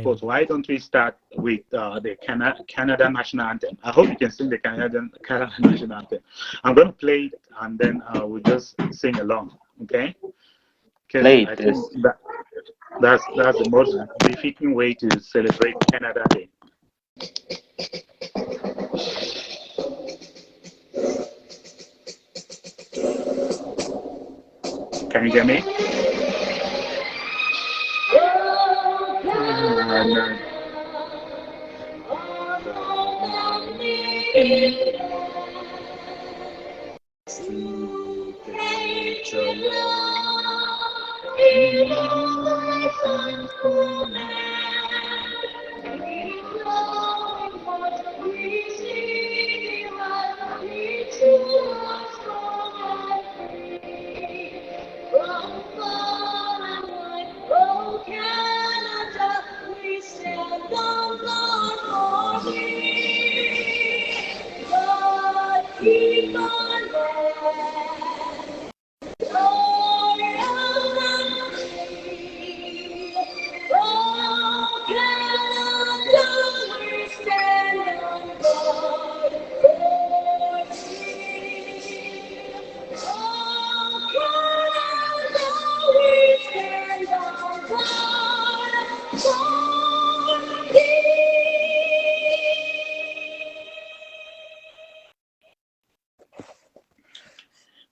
suppose, why don't we start with the Canada national anthem? I hope you can sing the Canada national anthem. I'm going to play it, and then we'll just sing along, okay? Because Play I this. think that's the most befitting way to celebrate Canada Day. Can you get me?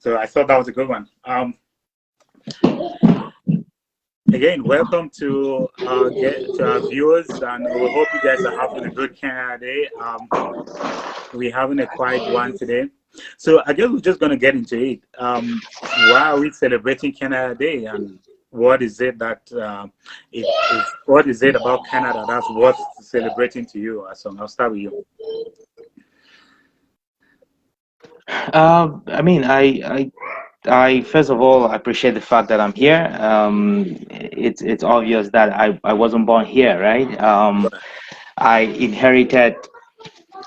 So I thought that was a good one. Again, welcome to our viewers, and we hope you guys are having a good Canada Day. We're having a quiet one today. So I guess we're just going to get into it. Why are we celebrating Canada Day, and what is it that what is it about Canada that's worth celebrating to you? So I'll start with you. I mean, I first of all appreciate the fact that I'm here. It's obvious that I wasn't born here, right? I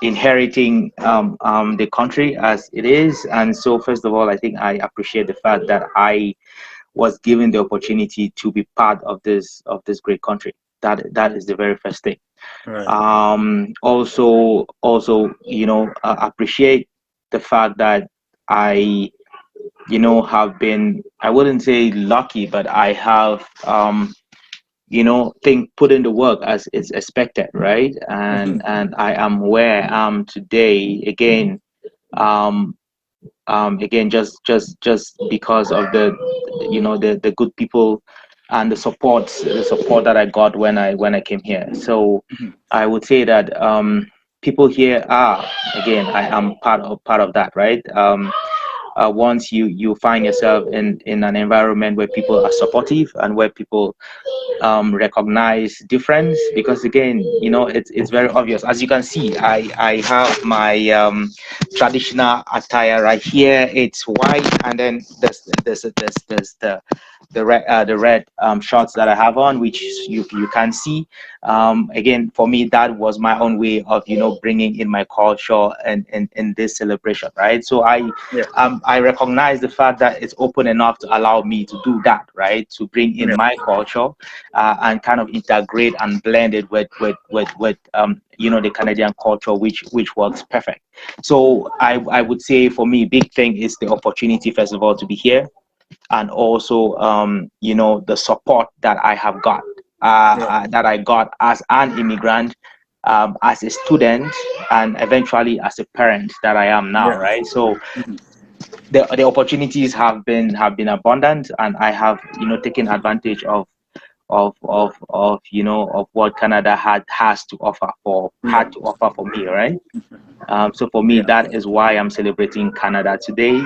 inheriting the country as it is, and so first of all, I think I appreciate the fact that I was given the opportunity to be part of this great country. That is the very first thing. Right. Also, appreciate the fact that I have been, I wouldn't say lucky, but I have put in the work as is expected, right? And I am where I am today again. Again, just because of the good people and the support that I got when I came here. So I would say that people here are, again, I am part of that, right? Once you find yourself in an environment where people are supportive and where people recognize difference, because again, it's very obvious. As you can see, I have my traditional attire right here. It's white, and then there's the red shorts that I have on, which you can see. Again, for me, that was my own way of bringing in my culture and in this celebration, right? So I recognize the fact that it's open enough to allow me to do that, right? To bring in my culture and kind of integrate and blend it with the Canadian culture, which works perfect. So I would say for me, big thing is the opportunity, first of all, to be here, and also the support that I have got that I got as an immigrant, as a student, and eventually as a parent that I am now, right? So the opportunities have been abundant, and I have taken advantage of what Canada has to offer had to offer for me, right? So for me, that is why I'm celebrating Canada today.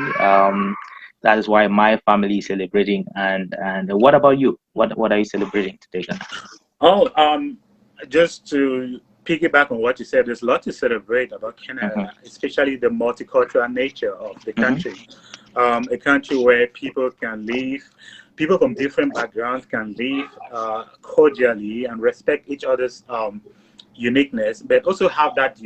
That is why my family is celebrating. And what about you? What are you celebrating today, Ghana? Oh, just to piggyback on what you said, there's a lot to celebrate about Canada, especially the multicultural nature of the country. A country where people can live, people from different backgrounds can live cordially and respect each other's uniqueness, but also have that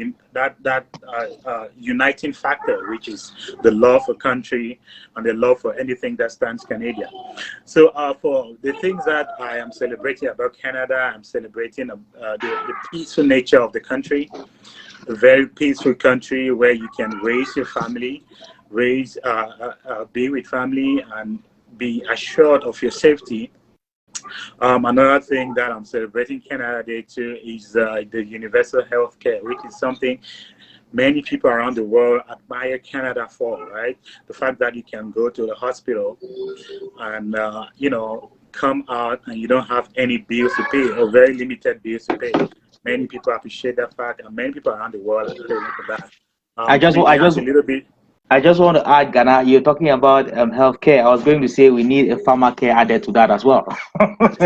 uniting factor, which is the love for country and the love for anything that stands Canadian. So for the things that I am celebrating about Canada, I'm celebrating the peaceful nature of the country, a very peaceful country where you can raise your family, be with family, and be assured of your safety. Another thing that I'm celebrating Canada Day too is the universal health care, which is something many people around the world admire Canada for, right? The fact that you can go to the hospital and, come out and you don't have any bills to pay or very limited bills to pay. Many people appreciate that fact, and many people around the world are grateful for that. I just, We I have just, a little bit. I just want to add, Ghana, you're talking about healthcare. I was going to say we need a pharma care added to that as well.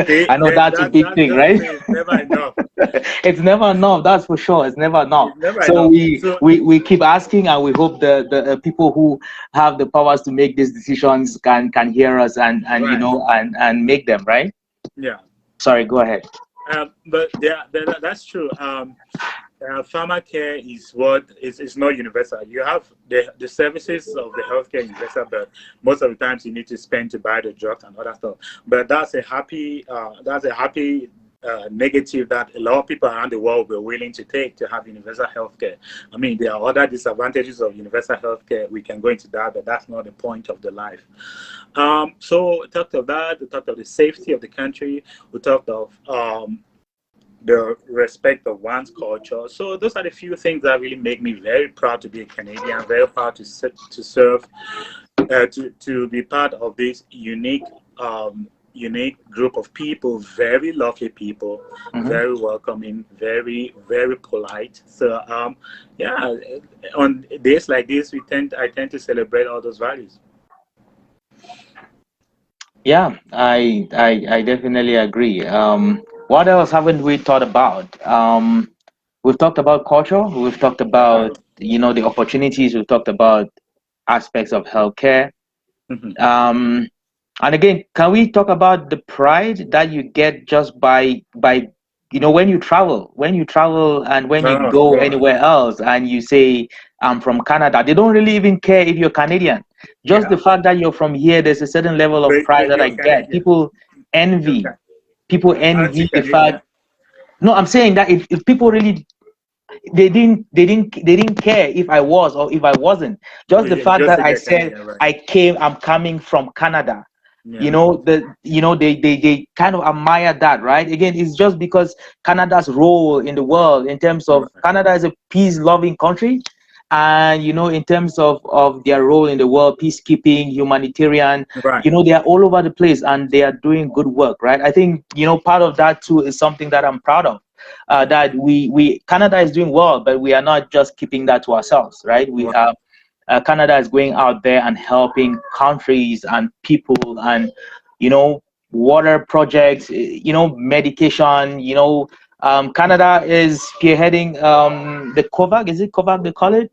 See, I know then that's a big that thing, just right? it's never enough. It's never enough, that's for sure. It's never enough. It's never So enough. we So we, we keep asking, and we hope the people who have the powers to make these decisions can hear us right, and make them, right? yeah. Sorry, go ahead. But that's true. Pharmacare is not universal. You have the services of the healthcare universal, but most of the times you need to spend to buy the drugs and other stuff. But that's a happy negative that a lot of people around the world were willing to take to have universal healthcare. I mean, there are other disadvantages of universal healthcare. We can go into that, but that's not the point of the life. So we talked of that. We talked of the safety of the country. We talked of the respect of one's culture. So those are the few things that really make me very proud to be a Canadian, very proud to serve, to be part of this unique group of people, very lovely people, Mhm. very welcoming, very, very polite. So yeah, on days like this, I tend to celebrate all those values. Yeah, I definitely agree. What else haven't we thought about? We've talked about culture. We've talked Yeah. about the opportunities. We've talked about aspects of healthcare. Mhm. Um, and again, can we talk about the pride that you get just by when you travel and when you Oh, go God. anywhere else and you say I'm from Canada, they don't really even care if you're Canadian. Just the Yeah. fact that you're from here, there's a certain level of pride But that I you're get. Canadian. Envy. Okay. People Aren't you envy the fact. Canadian? No, I'm saying that if people really they didn't care if I was or if I wasn't. Just the You fact just that say I you're said Canadian, right? I'm coming from Canada. Yeah. They kind of admire that, right? Again, it's just because Canada's role in the world, in terms of Right. Canada is a peace loving country, and in terms of their role in the world, peacekeeping, humanitarian, Right. they are all over the place and they are doing good work, right? I think part of that too is something that I'm proud of. That we Canada is doing well, but we are not just keeping that to ourselves, right? We Right. have Canada is going out there and helping countries and people, and water projects, medication. Canada is spearheading the COVAX. Is it COVAX they call it?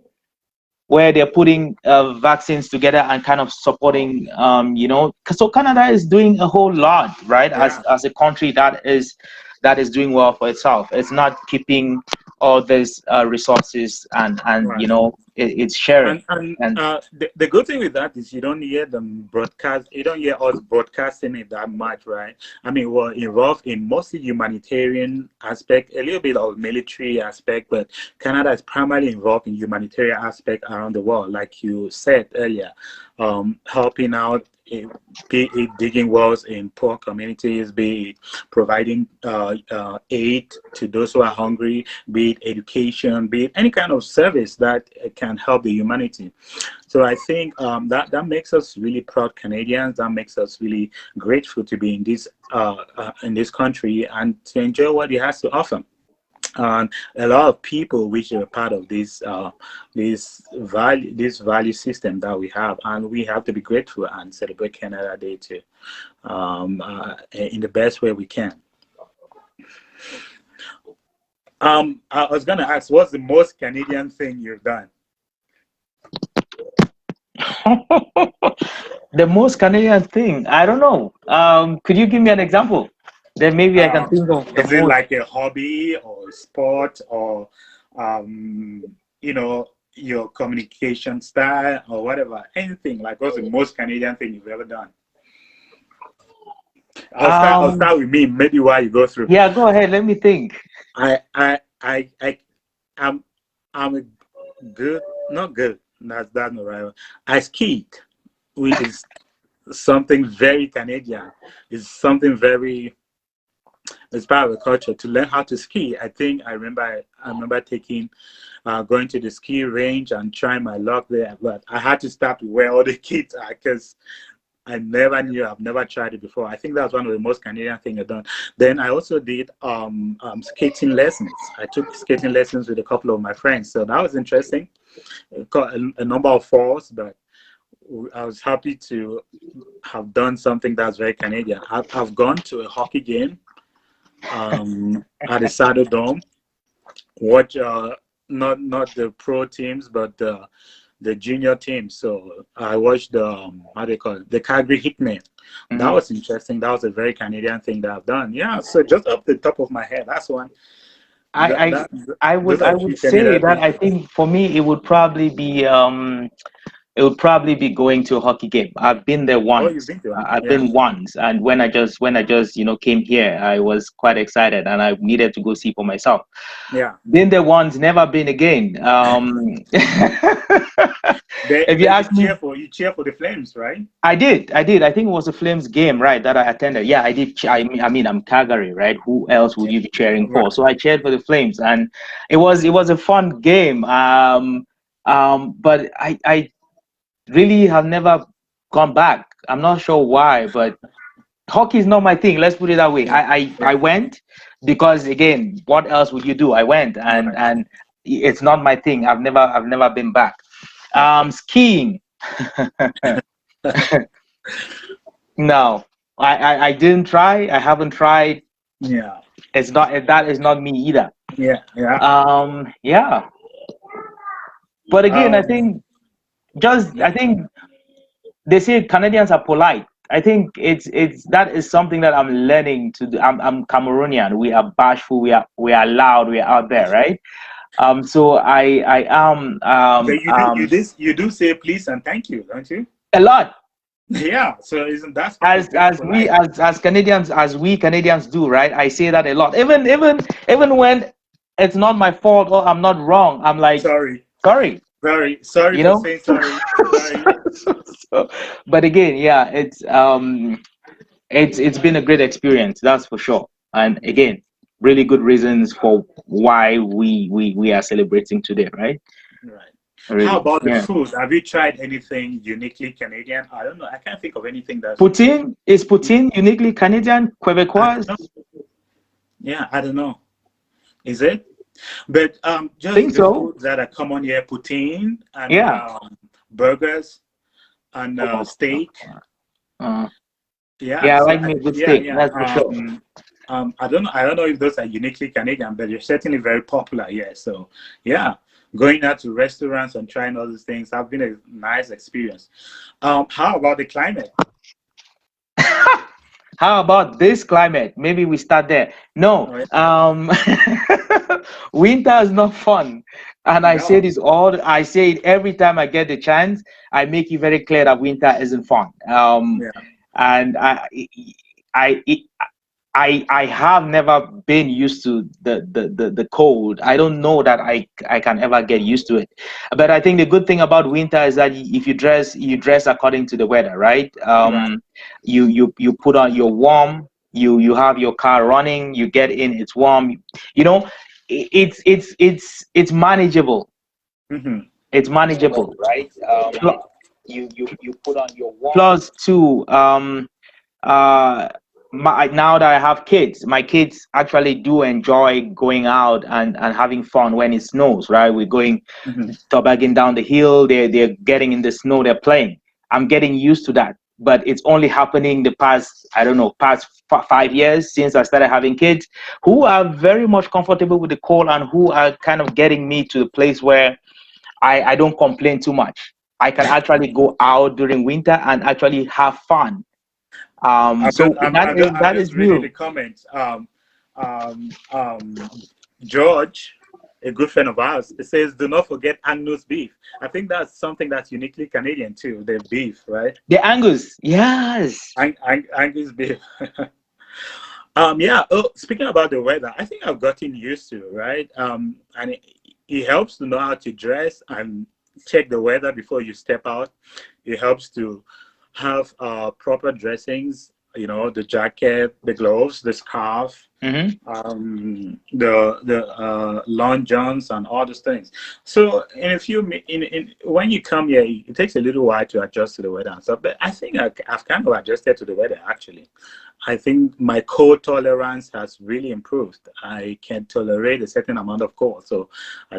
Where they're putting vaccines together and kind of supporting, so Canada is doing a whole lot, right? as Yeah. as a country that is doing well for itself. It's not keeping all these resources, and Right. it's sharing. And And the good thing with that is you don't hear them broadcast. You don't hear us broadcasting it that much, right? I mean, we're involved in mostly humanitarian aspect, a little bit of military aspect, but Canada is primarily involved in humanitarian aspect around the world, like you said earlier, helping out. Be it digging wells in poor communities, be it providing aid to those who are hungry, be it education, be it any kind of service that can help the humanity. So I think that makes us really proud Canadians. That makes us really grateful to be in this country and to enjoy what it has to offer. And a lot of people which are part of this value system that we have, and we have to be grateful and celebrate Canada Day too, in the best way we can. I was gonna ask, what's the most Canadian thing you've done? the most Canadian thing, I don't know. Could you give me an example? Then maybe I can think of the Is it most. like a hobby or sport or, um, you know, your communication style or whatever? Anything. Like, what's the most Canadian thing you've ever done? I'll Um, start with me. Maybe while you go through. yeah, go ahead. Let me think. I I'm I'm a good, not good. That's not right. I skied, which is something very Canadian. It's something very, it's part of the culture to learn how to ski. I think I remember taking going to the ski range and trying my luck there, but I had to stop where all the kids are because I never knew. I've never tried it before. I think that's one of the most Canadian things I've done. Then I also did skating lessons. I took skating lessons with a couple of my friends, so that was interesting. It got a number of falls, but I was happy to have done something that's very Canadian. I've gone to a hockey game at the Saddle Dome. Watch not the pro teams, but the junior team. So I watched the how do you call it, the Calgary Hitmen. That was interesting. That was a very Canadian thing that I've done. Yeah. So just up the top of my head, that's one. I, I That would those are I a few would say Canadian that things. I think for me it would probably be going to a hockey game. I've been there Oh, you've once. been to one? I've Yeah. been once, and when I just came here, I was quite excited, and I needed to go see for myself. Yeah. Been there once, never been again. If you Then ask me, you cheer for the Flames, right? I did. I think it was a Flames game, right, that I attended. Yeah, I did. I mean, I'm Calgary, right? Who else would you be cheering for? Right. So I cheered for the Flames, and it was a fun game. But I really have never gone back. I'm not sure why, but hockey is not my thing. Let's put it that way. Yeah. I Yeah. went because again, what else would you do? I went, and Right. and it's not my thing. I've never been back. Okay. Skiing. No, I didn't try. I haven't tried. Yeah. It's not that is not me either. Yeah. Yeah. Yeah. But again, I Um. think just Yeah. I think they say Canadians are polite. I think it's that is something that I'm learning to do. I'm Cameroonian. We are bashful. We are loud. We are out there, right? So I am But you do say please and thank you, don't you? a lot Yeah. So isn't that as being we polite? as Canadians as we Canadians do, right? I say that a lot. Even when it's not my fault or I'm not wrong, I'm like Sorry. sorry, Sorry you for know. saying sorry. Sorry. So, but again, yeah, it's been a great experience, that's for sure. And again, really good reasons for why we are celebrating today, right? Right. How Really, about the yeah. food? Have you tried anything uniquely Canadian? I don't know. I can't think of anything that's. Poutine uniquely Canadian, I Quebecois? don't know. Yeah, I don't know. Is it? But just Think the so. foods that are common here: poutine and Yeah. burgers and steak. Uh, Yeah. yeah, I So like me a good yeah, steak, yeah. that's for sure. I don't know. I don't know if those are uniquely Canadian, but they're certainly very popular here. So yeah, going out to restaurants and trying all these things have been a nice experience. How about the climate? How about this climate? Maybe we start there. No, Oh, yeah. winter is not fun. And No. I say it every time I get the chance. I make it very clear that winter isn't fun. Yeah. And I, I have never been used to the cold. I don't know that I can ever get used to it. But I think the good thing about winter is that if you dress according to the weather, right? Right. You put on your warm, you have your car running, you get in, it's warm. You know, it's manageable. Hmm. It's manageable, right? You put on your warm. Plus two, uh now that I have kids, my kids actually do enjoy going out and having fun when it snows, right? We're going Hmm. tobogganing down the hill, they're getting in the snow, they're playing. I'm getting used to that, but it's only happening the past, I don't know, past 5 years since I started having kids who are very much comfortable with the cold and who are kind of getting me to the place where I don't complain too much. I can actually go out during winter and actually have fun. So that I'm is just reading the new. comments. Um, um, George, a good friend of ours, it says, "Do not forget Angus beef." I think that's something that's uniquely Canadian too. The beef, right? The Angus, yes. Angus beef. Yeah. Oh, speaking about the weather, I think I've gotten used to it, right? And it helps to know how to dress and check the weather before you step out. It helps to have proper dressings. You know, the jacket, the gloves, the scarf, Mm-hmm. the long johns and all those things. So in a few in when you come here, it takes a little while to adjust to the weather and stuff. But I think I've kind of adjusted to the weather actually. I think my cold tolerance has really improved. I can tolerate a certain amount of cold, so I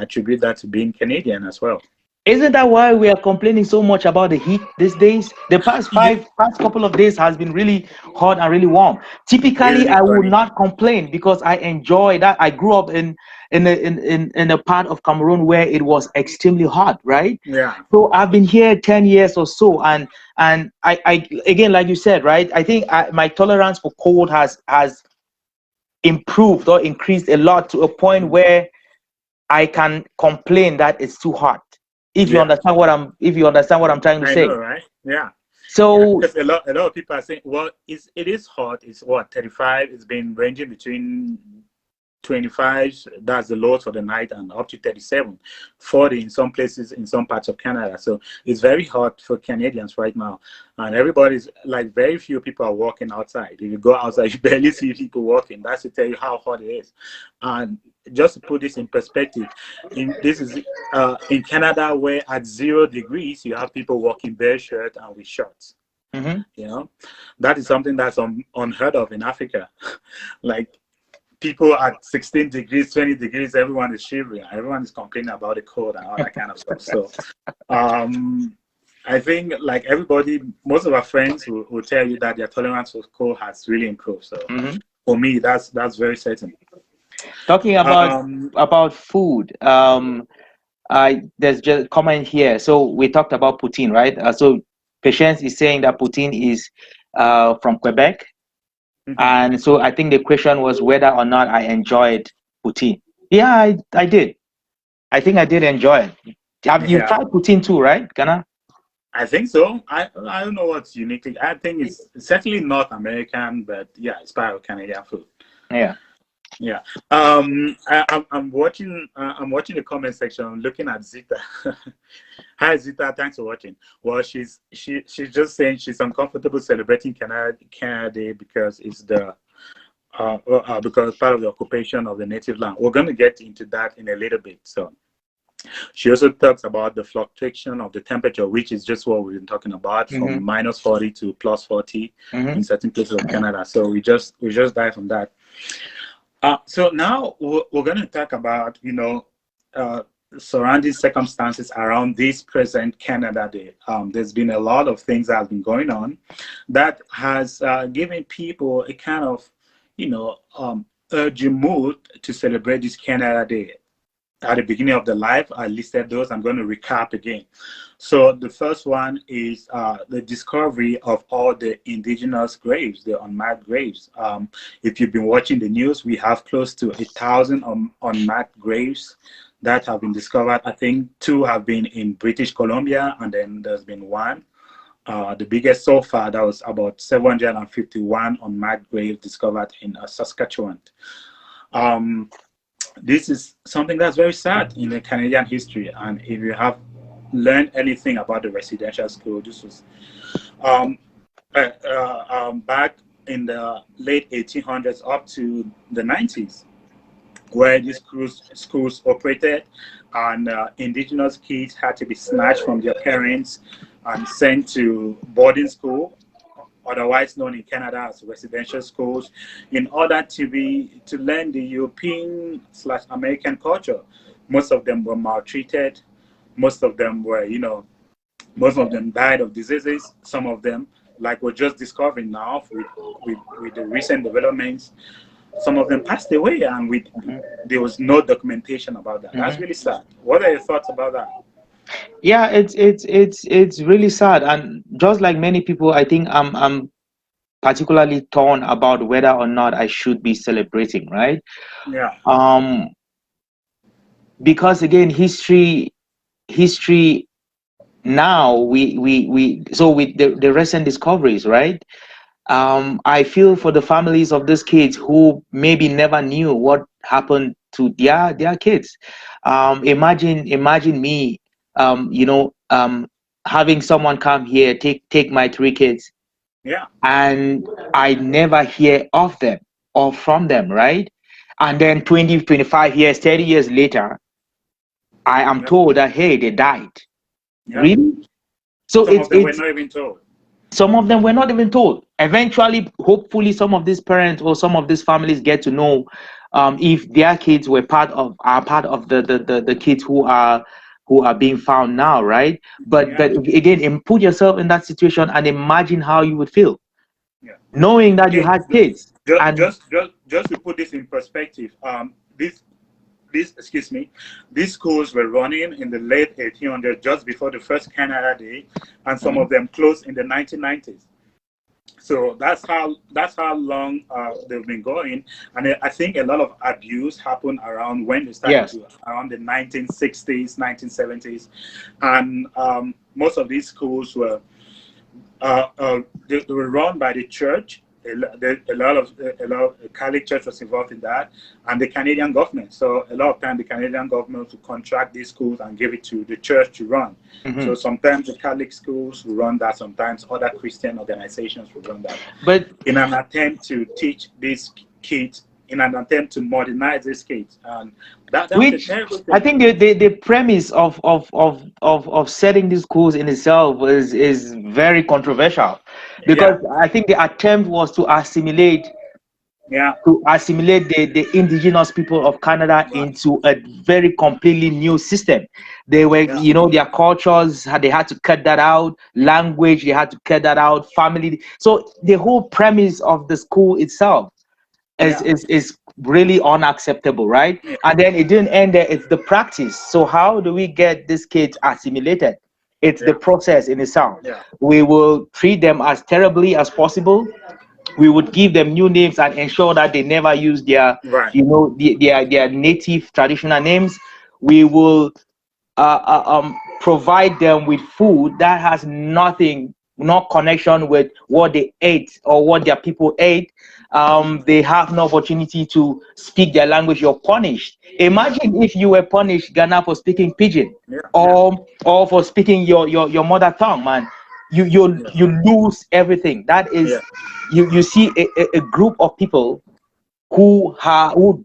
attribute that to being Canadian as well. Isn't that why we are complaining so much about the heat these days? The Yeah, past couple of days has been really hot and really warm. Typically, really I will funny. not complain because I enjoy that. I grew up in a part of Cameroon where it was extremely hot, right? Yeah, So I've been here 10 years or so, and I again, like you said, right? I think my tolerance for cold has improved or increased a lot to a point mhm. where I can complain that it's too hot. Yeah. If you understand what I'm trying to I say. know, right? Yeah. Yeah, So because a lot of people are saying, well, it is hot. It's what, 35. It's been ranging between 25. That's the low for the night, and up to 37, 40 in some places in some parts of Canada. So it's very hot for Canadians right now, and everybody's like, very few people are walking outside. If you go outside, you barely see people walking. That's to tell you how hot it is. And just to put this in perspective, in Canada, where at 0 degrees you have people walking bare shirt and with shorts. mhm. You know, that is something that's unheard of in Africa. Like, people at 16 degrees, 20 degrees, everyone is shivering. Everyone is complaining about the cold and all that kind of stuff. So um, I think, like everybody, most of our friends will tell you that their tolerance for cold has really improved. So Mhm. for me, that's very certain. Talking Um, about food, there's just a comment here. So we talked about poutine, right? So Patience is saying that poutine is from Quebec, mhm. and so I think the question was whether or not I enjoyed poutine. Yeah, I did. I think I did enjoy it. Have you Yeah, tried poutine too, right, Ghana? I think so. I don't know what's uniquely. I think it's certainly North American, but yeah, it's part of Canadian food. Yeah. Yeah. I'm watching. I'm watching the comment section, looking at Zita. Hi Zita, thanks for watching. Well, she's just saying she's uncomfortable celebrating Canada Day because it's the because part of the occupation of the native land. We're going to get into that in a little bit. So she also talks about the fluctuation of the temperature, which is just what we've been talking about, from Mm-hmm. -40 to +40 Mm-hmm. in certain places of Canada. So we just dive on that. So now we're going to talk about, uh, surrounding circumstances around this present Canada Day. There's been a lot of things that have been going on that has given people a kind of, urgent mood to celebrate this Canada Day. At the beginning of the live, I listed those. I'm going to recap again. So the first one is the discovery of all the Indigenous graves, the unmarked graves. If you've been watching the news, we have close to 1,000 unmarked graves that have been discovered. I think two have been in British Columbia, and then there's been one. The biggest so far, that was about 751 unmarked graves discovered in Saskatchewan. Um, this is something that's very sad in the Canadian history. And if you have learned anything about the residential school, this was um, back in the late 1800s up to the 90s, where these schools operated, and Indigenous kids had to be snatched from their parents and sent to boarding school, otherwise known in Canada as residential schools, in order to learn the European/American culture. Most of them were maltreated. Most of them were, most of them died of diseases. Some of them, like we're just discovering now with the recent developments, some of them passed away, and there was no documentation about that. That's Mm-hmm. really sad. What are your thoughts about that? Yeah, it's really sad, and just like many people, I think I'm particularly torn about whether or not I should be celebrating, right? Yeah. Um, because again, history now we so with the recent discoveries, right? I feel for the families of these kids who maybe never knew what happened to their kids. Imagine me, having someone come here, take my three kids, Yeah. and I never hear of them or from them, right? And then 20, 25 years, 30 years later, I am Yeah. told that, hey, they died. Yeah. Really? So Some it's of them were it's not even told. some of them were not even told. Eventually, hopefully, some of these parents or some of these families get to know, if their kids were part of the kids who are being found now, right? But Yeah. again, put yourself in that situation and imagine how you would feel Yeah. knowing that you Again, had kids. just And just to put this in perspective, this excuse me, these schools were running in the late 1800s, just before the first Canada Day, and some of them closed in the 1990s. So that's how long they've been going, and I think a lot of abuse happened around when they started yes, to around the 1960s, 1970s, and most of these schools were they were run by the church. A lot of Catholic Church was involved in that, and the Canadian government. So a lot of time the Canadian government would contract these schools and give it to the church to run. hmm So sometimes the Catholic schools will run that. Sometimes other Christian organizations will run that but in an attempt to teach these kids, in an attempt to modernize these kids, and that was a which terrible I thing. think the premise of setting these schools in itself is very controversial, because Yeah, I think the attempt was yeah, to assimilate the indigenous people of Canada right. into a very completely new system. They were, Yeah, their cultures, they had to cut that out, language, they had to cut that out, family. So the whole premise of the school itself yeah, is really unacceptable, right? yeah, And then it didn't end there, it's the practice. So how do we get these kids assimilated? It's the yeah, process in itself. yeah. We will treat them as terribly as possible. We would give them new names and ensure that they never use their, Right. their native traditional names. We will provide them with food that has nothing, no connection with what they ate or what their people ate. They have no opportunity to speak their language. You're punished. Imagine if you were punished, Ghana, for speaking pidgin, Yeah, yeah, or for speaking your mother tongue, man. yeah, You lose everything. That is, yeah, you see a group of people who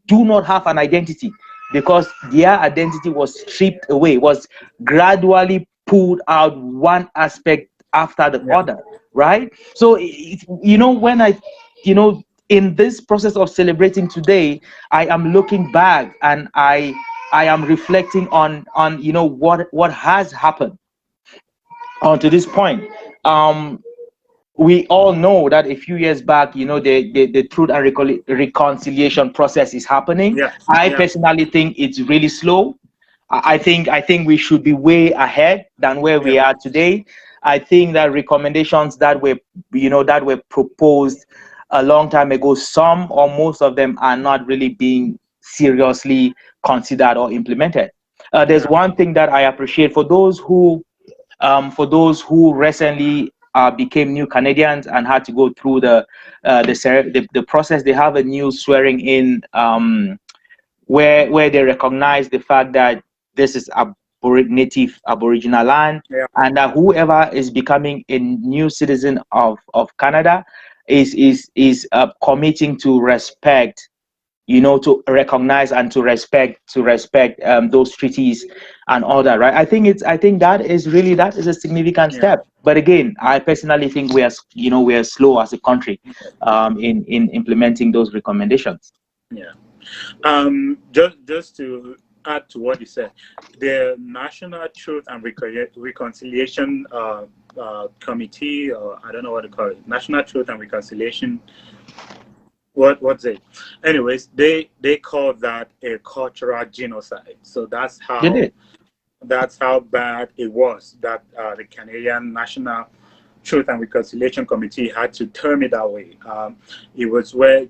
do not have an identity, because their identity was stripped away, was gradually pulled out, one aspect after the yeah, other, right? So when in this process of celebrating today, I am looking back and I am reflecting on what has happened on to this point. um we all know that a few years back, the truth and reconciliation process is happening. yeah, I yeah, personally think it's really slow. I think we should be way ahead than where yeah, we are today. I think that recommendations that were proposed a long time ago, some or most of them are not really being seriously considered or implemented. There's yeah, one thing that I appreciate for those who recently became new Canadians and had to go through the process. They have a new swearing in, where they recognize the fact that this is a native Aboriginal land, yeah, and that whoever is becoming a new citizen of Canada is committing to respect, to recognize and to respect those treaties and all that, right? I think that is a significant yeah, step. But again, I personally think we are slow as a country in implementing those recommendations. yeah. Just to add to what you said, the National Truth and Reconciliation Committee, or I don't know what to call it, National Truth and Reconciliation. What's it? Anyways, they call that a cultural genocide. So Did it? that's how bad it was that the Canadian National Truth and Reconciliation Committee had to term it that way. It was where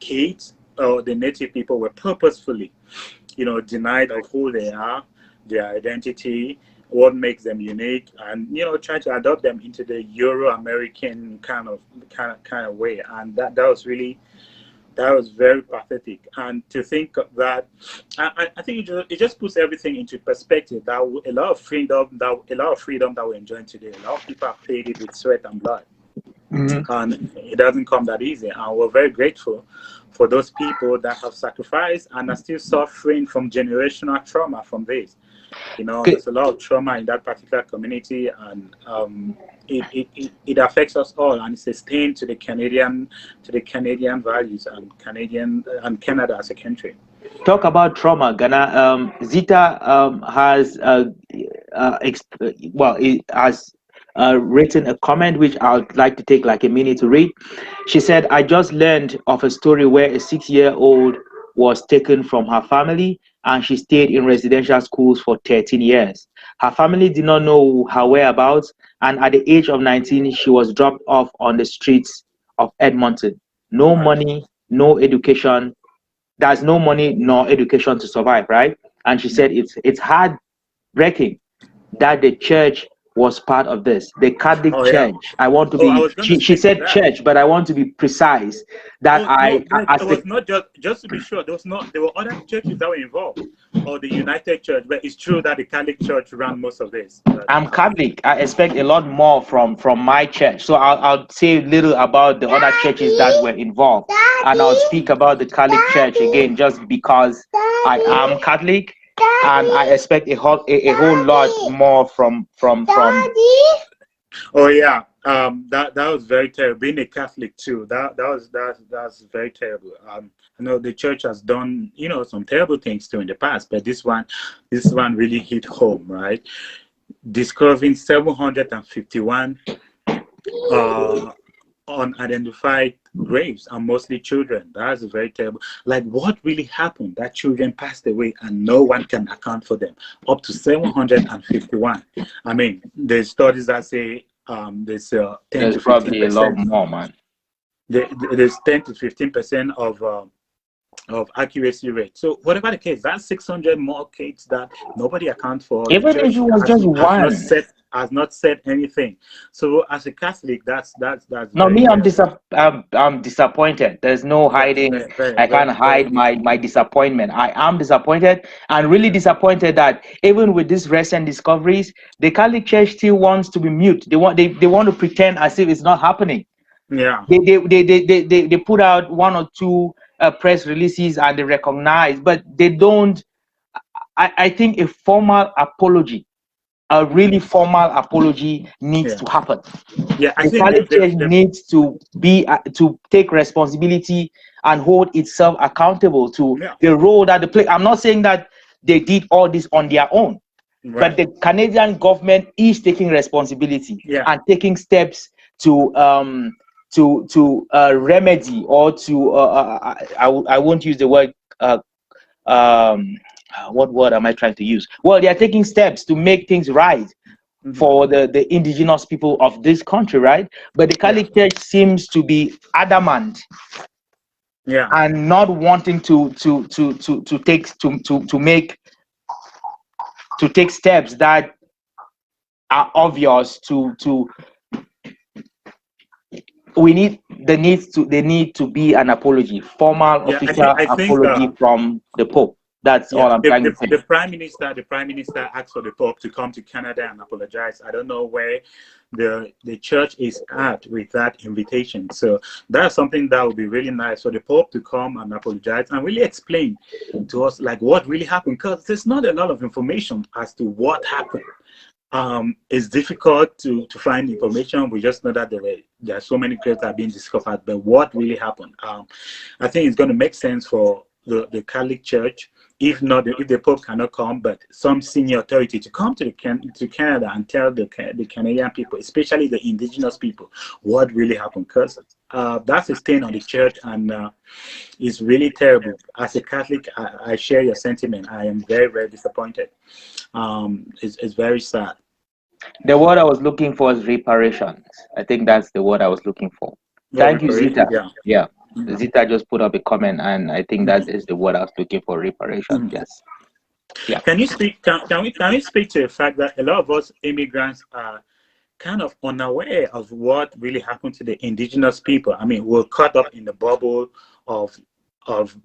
kids or the native people were purposefully, denied of who they are, their identity, what makes them unique, and try to adopt them into the Euro-American kind of way. And that was very pathetic. And to think of that, I think it just puts everything into perspective. That a lot of freedom that we're enjoying today, a lot of people have paid it with sweat and blood, and it doesn't come that easy. And we're very grateful for those people that have sacrificed and are still suffering from generational trauma from this. There's a lot of trauma in that particular community, and it affects us all, and it's a stain to the Canadian values and Canada as a country. Talk about trauma, Ghana. Zita has it has written a comment which I'd like to take like a minute to read. She said, "I just learned of a story where a 6-year-old was taken from her family and she stayed in residential schools for 13 years. Her family did not know her whereabouts, and at the age of 19, she was dropped off on the streets of Edmonton. No money, no education. There's no money nor education to survive, right?" And she said it's heartbreaking that the church was part of this. The Catholic Church. I want to be. She said church, but I want to be precise. That there was not just to be sure. There were other churches that were involved, or the United Church. But it's true that the Catholic Church ran most of this. I'm Catholic. I expect a lot more from my church. So I'll say little about the other churches that were involved, and I'll speak about the Catholic Church again, just because I am Catholic. And I expect a whole lot more from. Oh yeah, that was very terrible. Being a Catholic too, that's very terrible. I know the church has done some terrible things too in the past, but this one really hit home, right? Discovering 751 unidentified graves, and mostly children. That's very terrible. Like, what really happened that children passed away and no one can account for them? Up to 751. I mean, there's studies that say there's 10 there's to 15%. Probably a lot more, man. There's 10 to 15% of accuracy rate. So whatever the case, that's 600 more kids that nobody accounts for. Even if it was just one. Has not said anything. So as a Catholic, that's no, me. I'm disappointed. There's no hiding. I can't hide my disappointment. I am disappointed, and really disappointed that even with these recent discoveries, the Catholic Church still wants to be mute. They want to pretend as if it's not happening. Yeah. They put out one or two press releases and they recognize, but they don't. I think a formal apology, a really formal apology needs to happen. Yeah, I the think Catholic Church needs to be to take responsibility and hold itself accountable to the role that they play. I'm not saying that they did all this on their own, but the Canadian government is taking responsibility and taking steps to remedy or to I won't use the word what word am I trying to use? Well, they are taking steps to make things right for the indigenous people of this country, right? But the Catholic Church seems to be adamant, and not wanting to take steps that are obvious there need to be an apology, formal official apology from the Pope. That's all I'm trying to say. The Prime Minister asked for the Pope to come to Canada and apologize. I don't know where the church is at with that invitation. So that's something that would be really nice for the Pope to come and apologize and really explain to us like what really happened, because there's not a lot of information as to what happened. It's difficult to find information. We just know that there are so many graves that are being discovered, but what really happened? I think it's going to make sense for the Catholic Church, if the Pope cannot come, but some senior authority to come to Canada and tell the Canadian people, especially the Indigenous people, what really happened. Because that's a stain on the church, and it's really terrible. As a Catholic, I share your sentiment. I am very, very disappointed. It's very sad. The word I was looking for is reparations. I think that's the word I was looking for. No, Thank you, Zita. reparations. Yeah. Yeah. Mhm. Zita just put up a comment, and I think that Mhm. is the word I was looking for, reparation. Mhm. Yes. Yeah. Can you speak? Can we speak to the fact that a lot of us immigrants are kind of unaware of what really happened to the indigenous people? I mean, we're caught up in the bubble of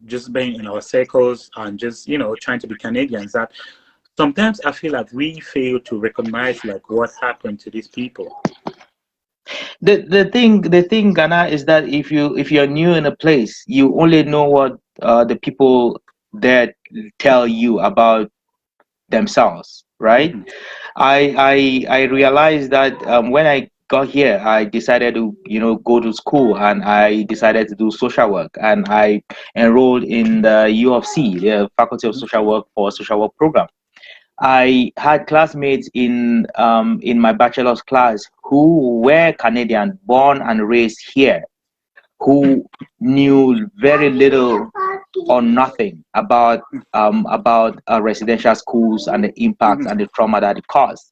just being in our circles and just trying to be Canadians. That sometimes I feel like we fail to recognize like what happened to these people. The thing, Ghana, is that if you're new in a place, you only know what the people there tell you about themselves, right? Mhm. I realized that when I got here, I decided to go to school, and I decided to do social work, and I enrolled in the U of C, the Faculty of Social Work, for social work program. I had classmates in my bachelor's class who were Canadian, born and raised here, who knew very little or nothing about residential schools and the impact Mhm. and the trauma that it caused.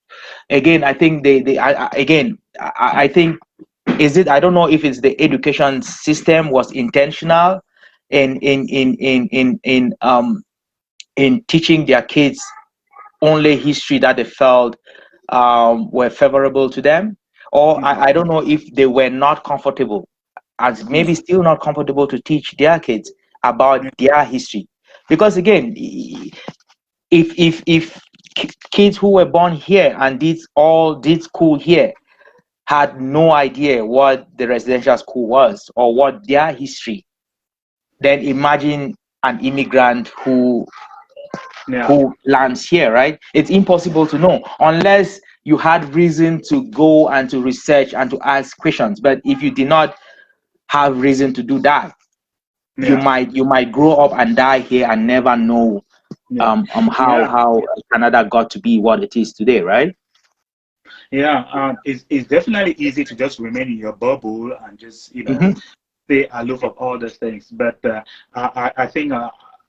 Again, I think I think, is it, I don't know if it's the education system was intentional in teaching their kids only history that they felt were favorable to them, or Mhm. I don't know if they were not comfortable, as maybe Mhm. still not comfortable to teach their kids about their history. Because again, if kids who were born here and did school here had no idea what the residential school was or what their history, then imagine an immigrant Yeah. who lands here, right? It's impossible to know unless you had reason to go and to research and to ask questions. But if you did not have reason to do that, you Yeah. might grow up and die here and never know Yeah. how Yeah. Canada got to be what it is today, right? Yeah. It's definitely easy to just remain in your bubble and just Mm-hmm. stay aloof of all those things. But I think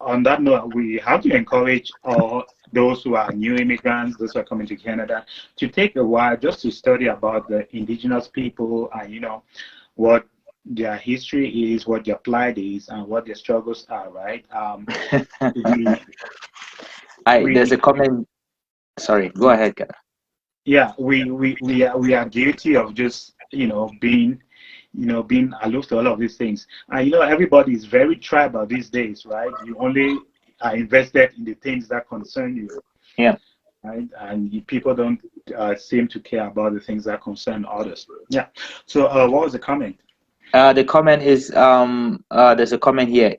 on that note, we have to encourage all those who are new immigrants, those who are coming to Canada, to take a while just to study about the Indigenous people and what their history is, what their plight is, and what their struggles are. Right? We I There's a we comment. Sorry, go ahead, Ken. yeah we are guilty of just being being aloof to all of these things. And everybody is very tribal these days, right? You only are invested in the things that concern you, Yeah. right? And people don't seem to care about the things that concern others. Yeah. So what was the comment? The comment is there's a comment here.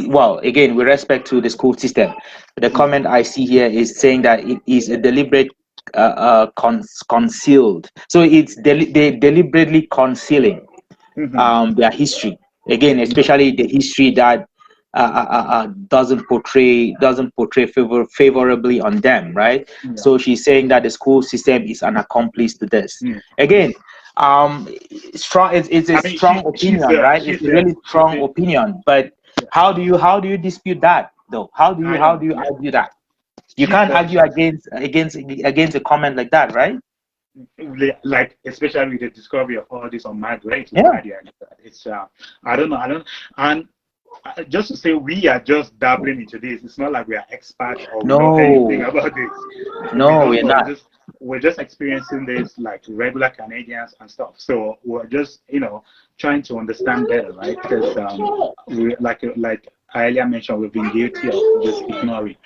Well, again, with respect to the school system, the comment I see here is saying that it is a deliberate concealed. So it's they deliberately concealing Mm-hmm. their history. Again, especially the history that doesn't portray favorably on them, right? Yeah. So she's saying that the school system is an accomplice to this. Yeah. Again, um, strong. It's a I mean, strong opinion, right? It's she's a there. really She's strong there. opinion. But Yeah. how do you dispute that though? How do you I how know. do you Yeah. argue that? You She's can't argue against a comment like that, right? like especially with the discovery of all this unmarked relatives, Yeah. right? Yeah, it's I don't, and just to say we are just dabbling into this. It's not like we are experts or we know anything No, about this. We no, don't we're know. not. We're just experiencing this like regular Canadians and stuff. So we're just trying to understand better, right? Because we like I earlier mentioned, we've been guilty of just ignoring.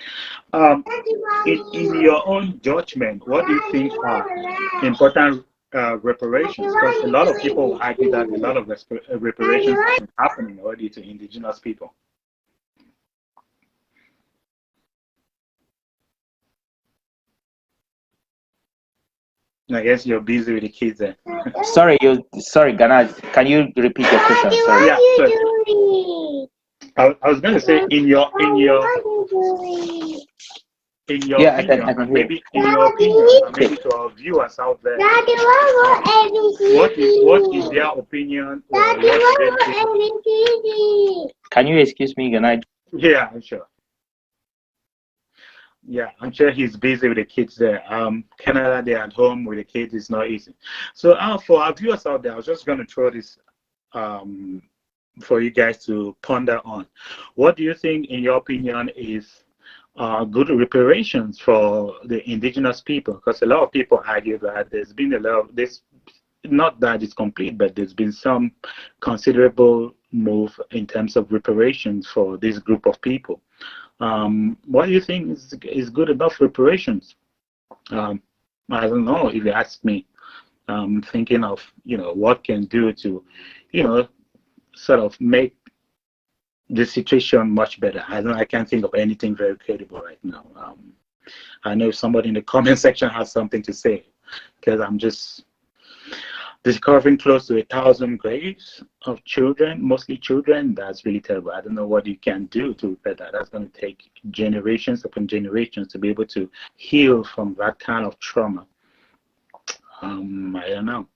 Um, in your own judgment, what do you think are important reparations? Because a lot of people will argue that a lot of reparations have been happening already to Indigenous people. I guess you're busy with the kids there. Sorry, Ghana. Can you repeat your question? Sorry. Yeah, so I was going to say in your Yeah, I opinion, can and hear. maybe in your opinion, and Okay. maybe to our viewers out there, what is their opinion or what do they think? Can you excuse me, Ghana? Yeah, sure. Yeah, I'm sure he's busy with the kids there. Canada, they're at home with the kids. It's not easy. So, for our viewers out there, I was just going to throw this um, for you guys to ponder on. What do you think, in your opinion, is good reparations for the indigenous people? Because a lot of people argue that there's been a lot of this, not that it's complete, but there's been some considerable move in terms of reparations for this group of people. What do you think is good enough reparations? Um, I don't know if you ask me. Thinking of what can do to sort of make the situation much better. I can't think of anything very credible right now. I know if somebody in the comment section has something to say, because I'm just discovering close to 1,000 graves of children, mostly children. That's really terrible. I don't know what you can do to repair that. That's going to take generations upon generations to be able to heal from that kind of trauma. I don't know.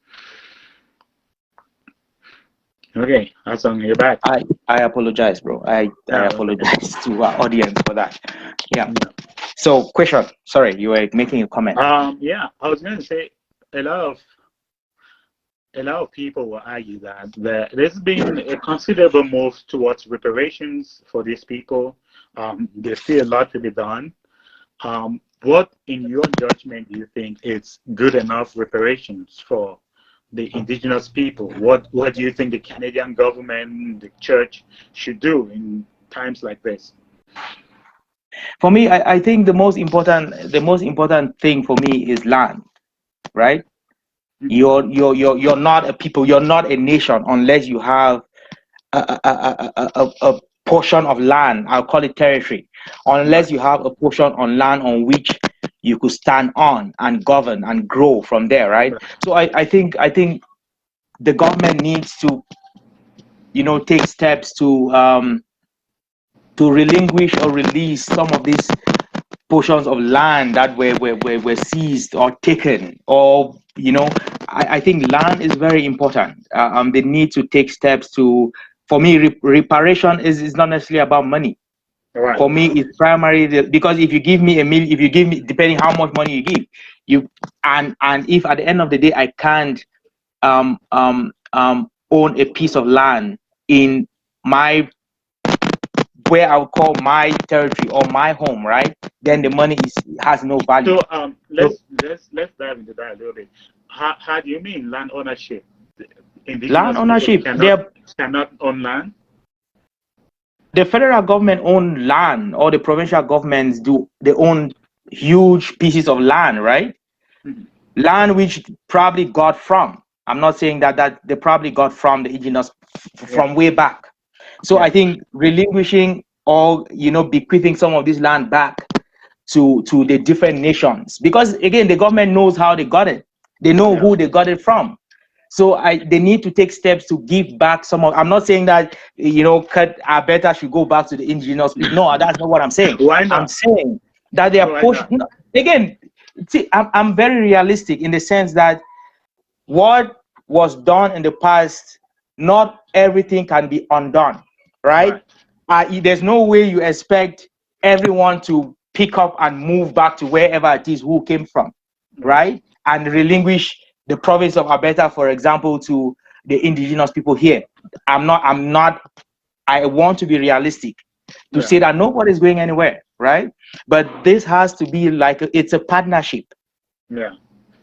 Okay, that's on your back. I apologize, bro. I apologize to our audience for that. Yeah. So, question. Sorry, you were making a comment. Yeah, I was going to say a lot of people will argue that there's been a considerable move towards reparations for these people. There's still a lot to be done. What, in your judgment, do you think is good enough reparations for the indigenous people? What do you think the Canadian government, the church should do in times like this? For me, I think the most important thing for me is land, right? You're not a people, you're not a nation unless you have a portion of land. I'll call it territory. Unless you have a portion on land on which you could stand on and govern and grow from there, right? So I think the government needs to take steps to relinquish or release some of these portions of land that were seized or taken, or I think land is very important. They need to take steps to, for me, reparation is not necessarily about money. Right. For me, it's primarily because if you give me if you give me, depending how much money you give, and if at the end of the day I can't own a piece of land in my, where I would call my territory or my home, right? Then the money has no value. So let's dive into that a little bit. How do you mean land ownership? Indigenous land ownership, cannot own land. The federal government own land, or the provincial governments do. They own huge pieces of land, right? Mm-hmm. Land which probably got from. I'm not saying that they probably got from the indigenous from way back. So I think relinquishing or bequeathing some of this land back to the different nations, because again the government knows how they got it. They know who they got it from. So they need to take steps to give back some of. I'm not saying that Alberta should go back to the indigenous people. No, that's not what I'm saying. Why not? I'm saying that they are pushed. Again, see, I'm very realistic in the sense that what was done in the past, not everything can be undone, right? There's no way you expect everyone to pick up and move back to wherever it is who came from, right? And relinquish the province of Alberta, for example, to the indigenous people here. I want to be realistic to say that nobody's going anywhere, right? But this has to be like it's a partnership. Yeah.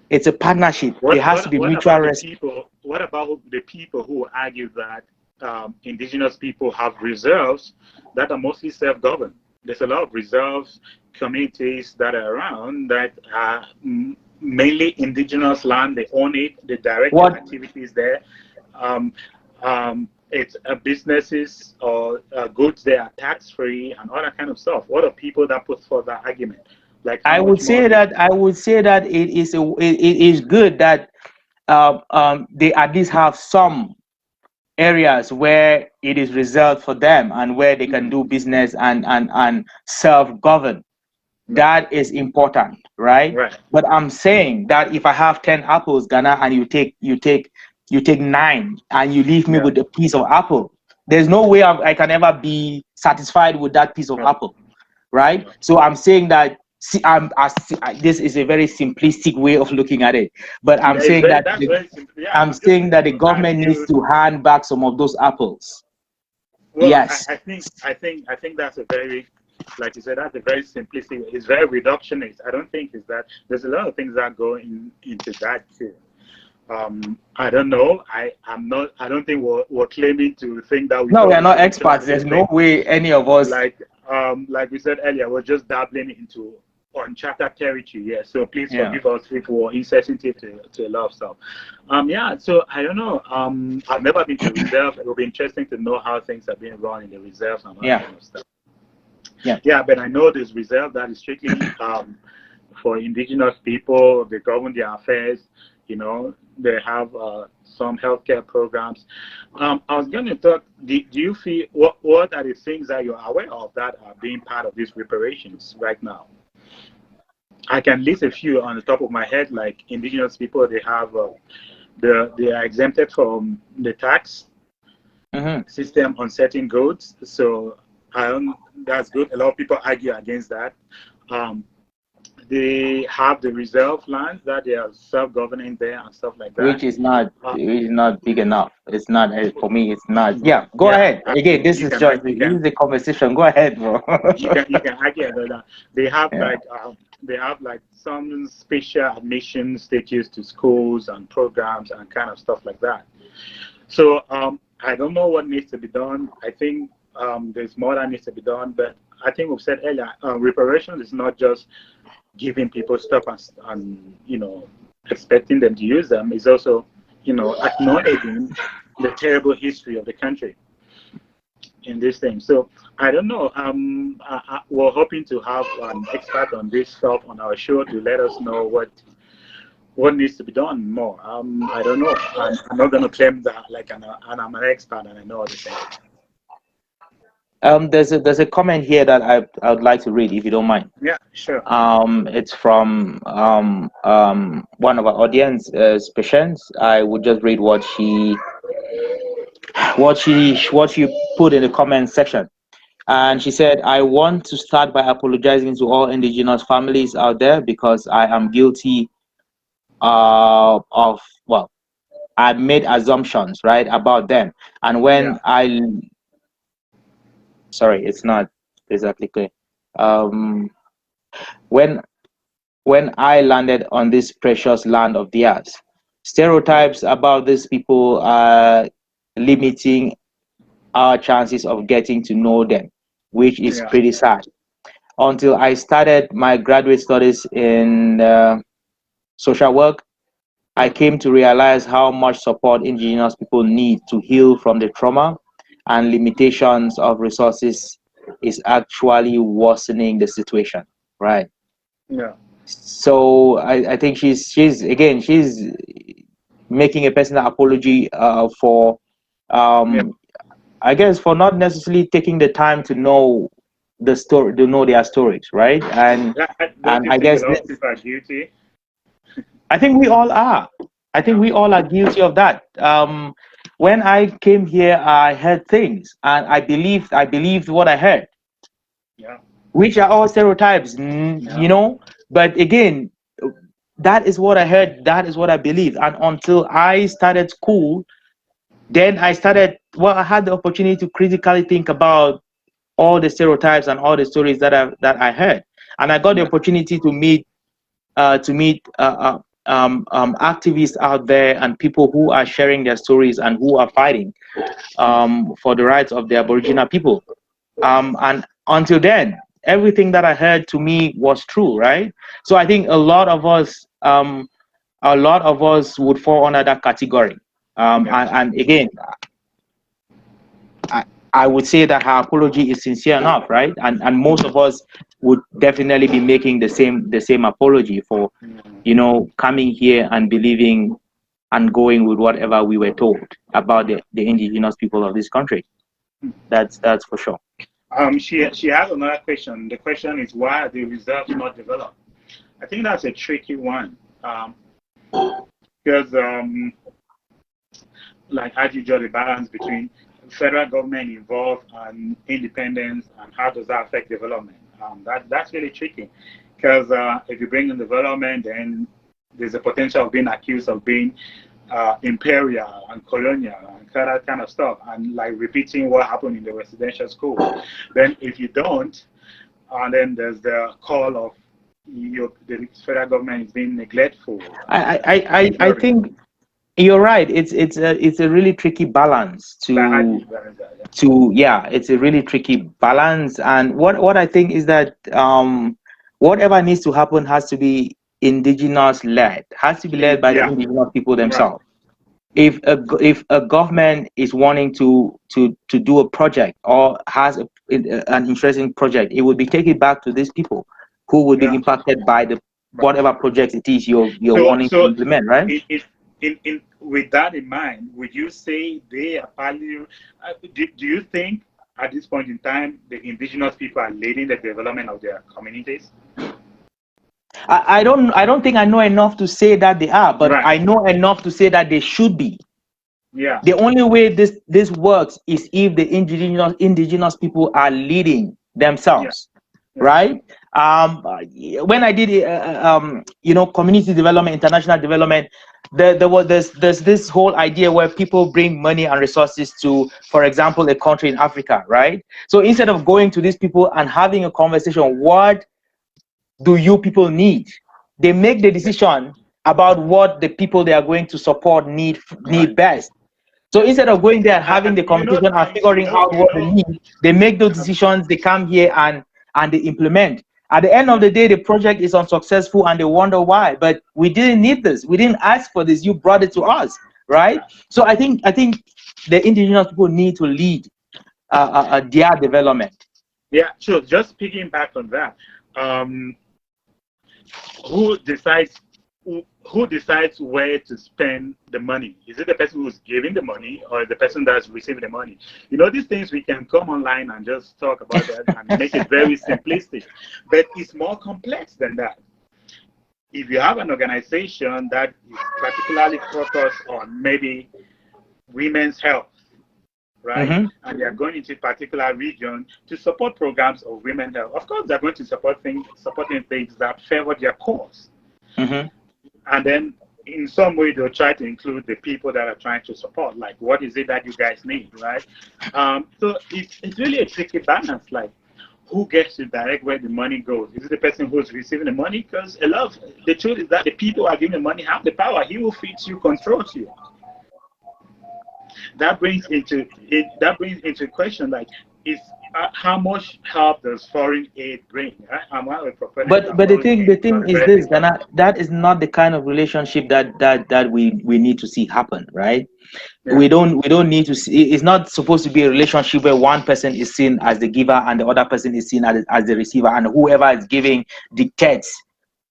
It's a partnership. It has to be mutual respect. What about the people who argue that indigenous people have reserves that are mostly self-governed? There's a lot of reserves communities that are around that are mainly indigenous land. They own it. They direct their activities there. It's businesses or goods. They are tax-free and all that kind of stuff. What are people that put forth that argument? Like I would say that it is good that they at least have some areas where it is reserved for them and where they can do business and self-govern. That is important, right? But I'm saying that if I have 10 apples, Ghana, and you take 9 and you leave me with a piece of apple, there's no way I can ever be satisfied with that piece of apple, right? So I'm saying that See, this is a very simplistic way of looking at it, but I'm Yeah, it's saying very, that that's very simple. Yeah, I'm I'm just saying saying, that the as government needs you, to hand back some of those apples. well, Yes. I think that's a very, like you said, that's a very simplistic. It's very reductionist. I don't think it's that. There's a lot of things that go into that too. I don't know. I'm not. I don't think we're claiming to think that we No, we know are the not solution experts. to There's these no things. way any of us. Like we said earlier, we're just dabbling into uncharted territory. Yeah. So please Yeah. forgive us if we're insensitive to a lot of stuff. Yeah. So I don't know. I've never been to reserve. It will be interesting to know how things are being run in the reserves and all that Yeah. kind of stuff. Yeah. Yeah, but I know there's reserve that is strictly for indigenous people. They govern their affairs. You know, they have some healthcare programs. I was going to talk. Do you feel what are the things that you're aware of that are being part of these reparations right now? I can list a few on the top of my head. Like indigenous people, they have they are exempted from the tax system on certain goods. So I don't, that's good. A lot of people argue against that. Um, they have the reserve lands that they are self-governing there and stuff like that. Uh, Which is not big enough. It's not for me. It's not. Yeah, go yeah, ahead. Again, this you is can just you this can is a conversation. Go ahead, bro. you can argue about that. They have Yeah. they have like some special admission stages to schools and programs and kind of stuff like that. So I don't know what needs to be done. I think there's more that needs to be done, but I think we've said earlier, reparations is not just giving people stuff and you know expecting them to use them. It's also acknowledging the terrible history of the country in this thing. So I don't know. We're hoping to have an expert on this stuff on our show to let us know what needs to be done more. I don't know. I'm not going to claim that like I'm an expert and I know everything. There's a comment here that I would like to read if you don't mind. Yeah, sure. It's from one of our audience, Patience. I would just read what she put in the comment section. And she said, I want to start by apologizing to all indigenous families out there because I am guilty of, well, I made assumptions, right, about them. And Yeah, sorry, it's not exactly clear. Um, when when I landed on this precious land of theirs, stereotypes about these people are limiting our chances of getting to know them, which is yeah, pretty sad. Until I started my graduate studies in social work, I came to realize how much support Indigenous people need to heal from the trauma and limitations of resources is actually worsening the situation, right? yeah, So I think she's making a personal apology for yeah. um, I guess for not necessarily taking the time to know the story, to know their stories, right? Don't And you I think a guess lot this, of people are guilty? I think we all are. I think Yeah, we all are guilty of that. When I came here, I heard things, and I believed what I heard, yeah, which are all stereotypes, yeah, But again, that is what I heard. That is what I believed, and until I started school, then I started. Well, I had the opportunity to critically think about all the stereotypes and all the stories that I heard, and I got the yeah, opportunity to meet activists out there and people who are sharing their stories and who are fighting for the rights of the Aboriginal people. And until then, everything that I heard to me was true, right? So I think a lot of us would fall under that category. yeah. And again, I, I would say that her apology is sincere enough, right? And most of us would definitely be making the same apology for, coming here and believing and going with whatever we were told about the indigenous people of this country. That's for sure. She has another question. The question is why are the reserves not developed? I think that's a tricky one because like how do you draw the balance between federal government involved and independence, and how does that affect development? That's really tricky. Because if you bring in development, then there's a potential of being accused of being imperial and colonial and that kind of stuff, and like repeating what happened in the residential schools. Then if you don't, and then there's the call of the federal government is being neglectful and I ignoring. think you're right. It's a really tricky balance That how do you to balance that? Yeah. yeah, it's a really tricky balance. And what I think is that whatever needs to happen has to be indigenous led, has to be led by the Yeah, indigenous people right. themselves. If a government is wanting to do a project or has an interesting project, it would be taken back to these people who would be Yeah, impacted by the right. whatever project it is you're So, wanting to so implement, right? with that in mind, would you say they are value? Do you think at this point in time the indigenous people are leading the development of their communities? I don't think I know enough to say that they are, but Right. I know enough to say that they should be. Yeah. The only way this works is if the indigenous people are leading Yeah. themselves, Yeah. right? When I did community development, international development, there's this whole idea where people bring money and resources to, for example, a country in Africa, right? So instead of going to these people and having a conversation, what do you people need? They make the Yeah. decision about what the people they are going to support Right. need best. So Yeah. instead of going there and having And the conversation and you figuring know, out what they need, they make those um, decisions, they come here and they implement. At the end of yeah. the day, the project is unsuccessful and they wonder why. But we didn't need this. We didn't ask for this. You brought it to Yeah. us, right? Yeah. So I think the indigenous people need to lead their development. Yeah. So just picking back on that, um, who decides who decides where to spend the money? Is it the person who's giving the money or the person that's receiving the money? You know, these things we can come online and just talk about that and make it very simplistic, but it's more complex than that. If you have an organization that is particularly focused on maybe women's health, right? Mm-hmm. And they are going into a particular region to support programs of women health. Of course, they're going to supporting things that favor their cause. Mm-hmm. And then in some way they'll try to include the people that are trying to support, like what is it that you guys need, right? So it's really a tricky balance, like who gets to direct where the money goes. Is it the person who's receiving the money? Because a lot of the truth is that the people who are giving the money have the power. He will feed you, controls you. That brings into question, like, is how much help does foreign aid bring? I'm one of the proponents But that but the foreign thing aid the is not thing a is very this, big help. Dana, that is not the kind of relationship that we need to see happen, right? Yeah, We don't need to see. It's not supposed to be a relationship where one person is seen as the giver and the other person is seen as the receiver, and whoever is giving dictates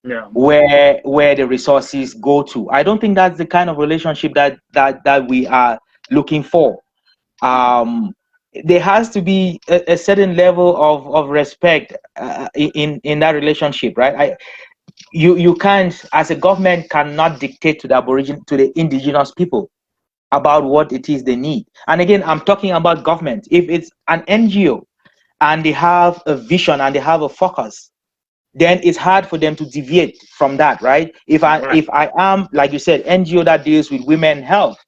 yeah, where the resources go to. I don't think that's the kind of relationship that we are looking for. um there has to be a certain level of respect in that relationship, right? You can't, as a government, cannot dictate to the aborigine to the indigenous people about what it is they need. And again, I'm talking about government. If it's an NGO and they have a vision and they have a focus, then it's hard for them to deviate from that, right? if i right. if i am, like you said, NGO that deals with women health,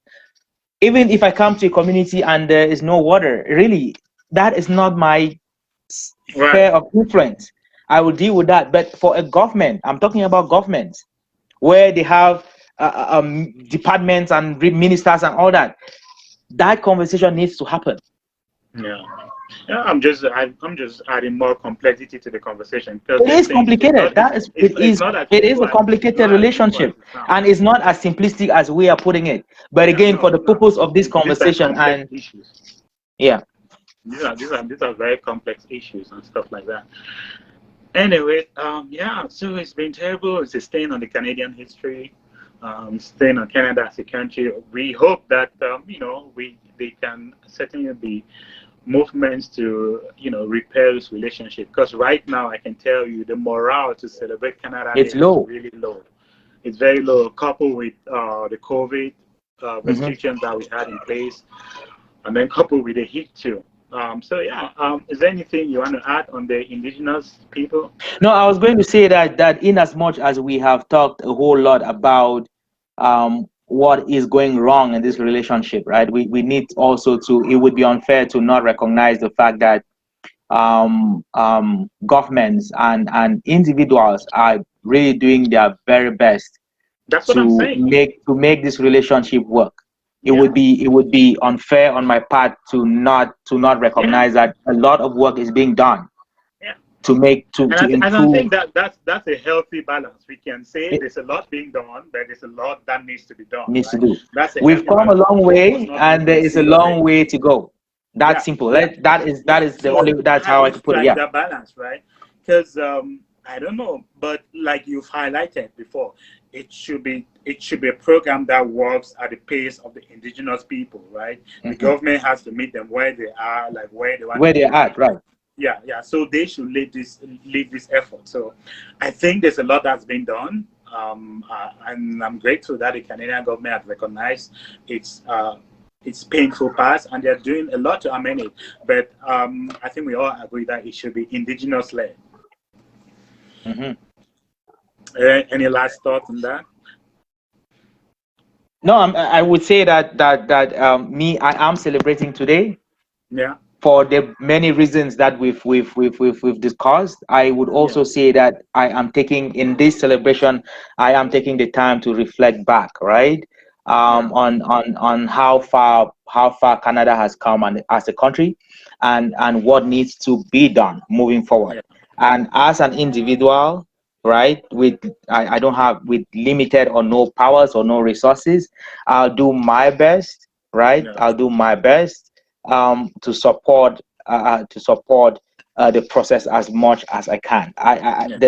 even if I come to a community and there is no water, really, that is not my Right. sphere of influence. I will deal with that. But for a government, I'm talking about governments where they have departments and ministers and all that. That conversation needs to happen. Yeah. Yeah, I'm just adding more complexity to the conversation because It these is things complicated. That is, it's not as it is simple a as complicated relationship, it sounds. and it's not as simplistic as we are putting it. But Yeah, again, for no, the no. purpose of this These are conversation, complex and issues. yeah. These are very complex issues and stuff like that. Anyway, yeah. So it's been terrible. It's a stain on the Canadian history. Stain on Canada as a country. We hope that they can certainly be movements to repair this relationship, because right now I can tell you the morale to celebrate Canada Day It's is low. really low. It's very low, coupled with the COVID Hmm. restrictions that we had in place, and then coupled with the heat too. So yeah, is there anything you want to add on the indigenous people? No, I was going to say that in as much as we have talked a whole lot about what is going wrong in this relationship, right? We need also to. It would be unfair to not recognize the fact that governments and individuals are really doing their very best That's what I'm saying. to make this relationship work. Yeah, It would be unfair on my part to not yeah, recognize that a lot of work is being done yeah. to make And to I improve. think that that's a healthy balance. We can say It there's a lot being done, but there's a lot that needs to be done, needs to right? do. That's a We've healthy come a balance. long We must way, not and look there in is a silos. long way to go. That's Yeah, simple. yeah, That yeah. is the So only, that's how do how I we could put it. strike Yeah. that balance, right? Because I don't know, but like you've highlighted before, it should be a program that works at the pace of the indigenous people, right? The Mhm. government has to meet them where they are, like where they want to Where they're be. at, right? Yeah, yeah. So they should lead this effort. So I think there's a lot that's been done. And I'm grateful that the Canadian government has recognized its painful past, and they're doing a lot to amend it. But I think we all agree that it should be indigenous led. Hmm. Any last thoughts on that? No, I would say that me, I am celebrating today Yeah, for the many reasons that we've discussed. I would yeah, also say that I am taking in this celebration, I am taking the time to reflect back, right? yeah, On how far Canada has come and as a country, and what needs to be done moving forward. yeah, And as an individual, right, I don't have with limited or no powers or no resources, I'll do my best, right? yeah, I'll do my best to support the process as much as I can. yeah,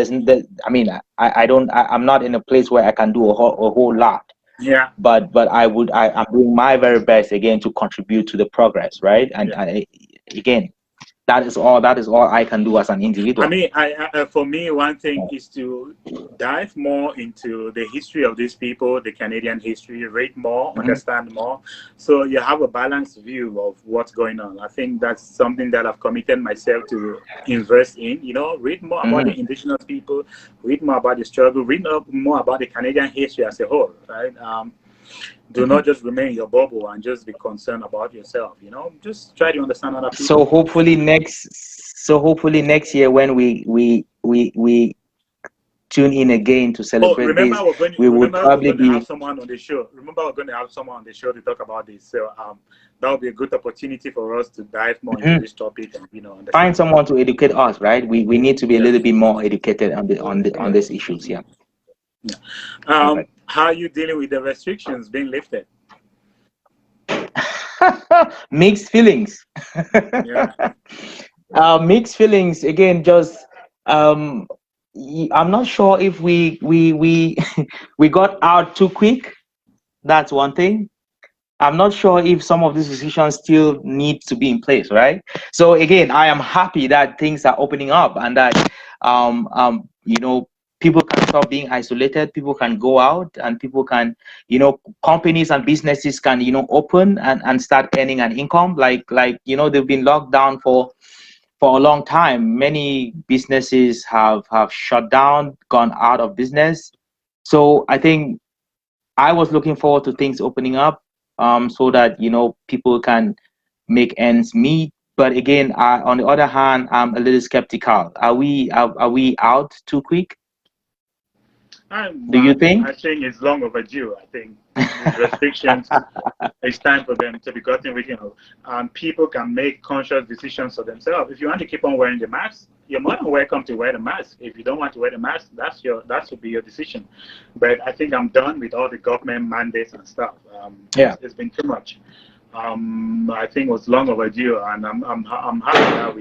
I mean, I don't, I'm not in a place where I can do a whole lot, yeah, but I'm doing my very best again to contribute to the progress, right? And yeah. again, that is all I can do as an I individual. mean, for me, one thing is to dive more into the history of these people, the Canadian history, read more, Mhm. understand more, so you have a balanced view of what's going on. I think that's something that I've committed myself to invest in. You know, read more about the Mhm. Indigenous people, read more about the struggle, read more about the Canadian history as a whole, right? Do Mhm. not just remain in your bubble and just be concerned about yourself. You know, just try to understand other So people. hopefully next, year when we tune in again to Oh, celebrate this, we would remember we're probably going to have be someone on the show. Remember we're going to have someone on the show to talk about this. So that would be a good opportunity for us to dive more into mhm, this topic and find understand more. someone to educate us, right? We need to be a Yeah, little bit more educated on yeah, these issues. Yeah. yeah. Perfect. How are you dealing with the restrictions being lifted? Mixed feelings. Yeah, Mixed feelings again. Just um, I'm not sure if we we got out too quick. That's one thing. I'm not sure if some of these decisions still need to be in place, right? So again, I am happy that things are opening up and that people can stop being isolated, people can go out and people can, companies and businesses can, open and start earning an income they've been locked down for a long time. Many businesses have shut down, gone out of business. So I think I was looking forward to things opening up, so that people can make ends meet. But again, on the other hand, I'm a little skeptical. Are we out too quick? Do you I think? think it's long overdue. I think these restrictions, it's time for them to be gotten rid of. People can make conscious decisions for themselves. If you want to keep on wearing the mask, you're more than welcome to wear the mask. If you don't want to wear the mask, that should be your decision. But I think I'm done with all the government mandates and stuff. Yeah. It's been too much. I think it was long overdue, and I'm happy that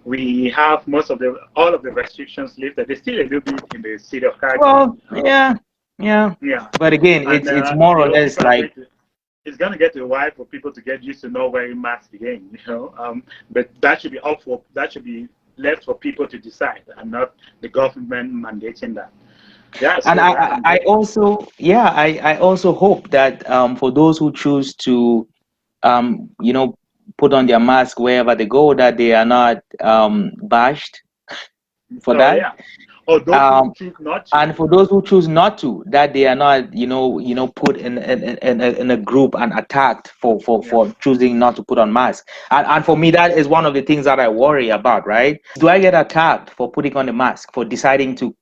we have all of the restrictions lifted. There's still a little bit in the city of Calgary. Well, yeah, yeah. Yeah, But again, and it's more or less people are like. going to. It's going to get a while for people to get used to not wearing masks again. But that should be left for people to decide, and not the government mandating that. Yeah. And So yeah, I'm I good. also, I also hope that for those who choose to, um, you know, put on their mask wherever they go, that they are not bashed for So that. yeah, or those who Um, choose not to. and for those who choose not to, that they are not, put in a group and attacked Yeah. for choosing not to put on mask. And for me, that is one of the things that I worry about, right? Do I get attacked for putting on a mask, for deciding to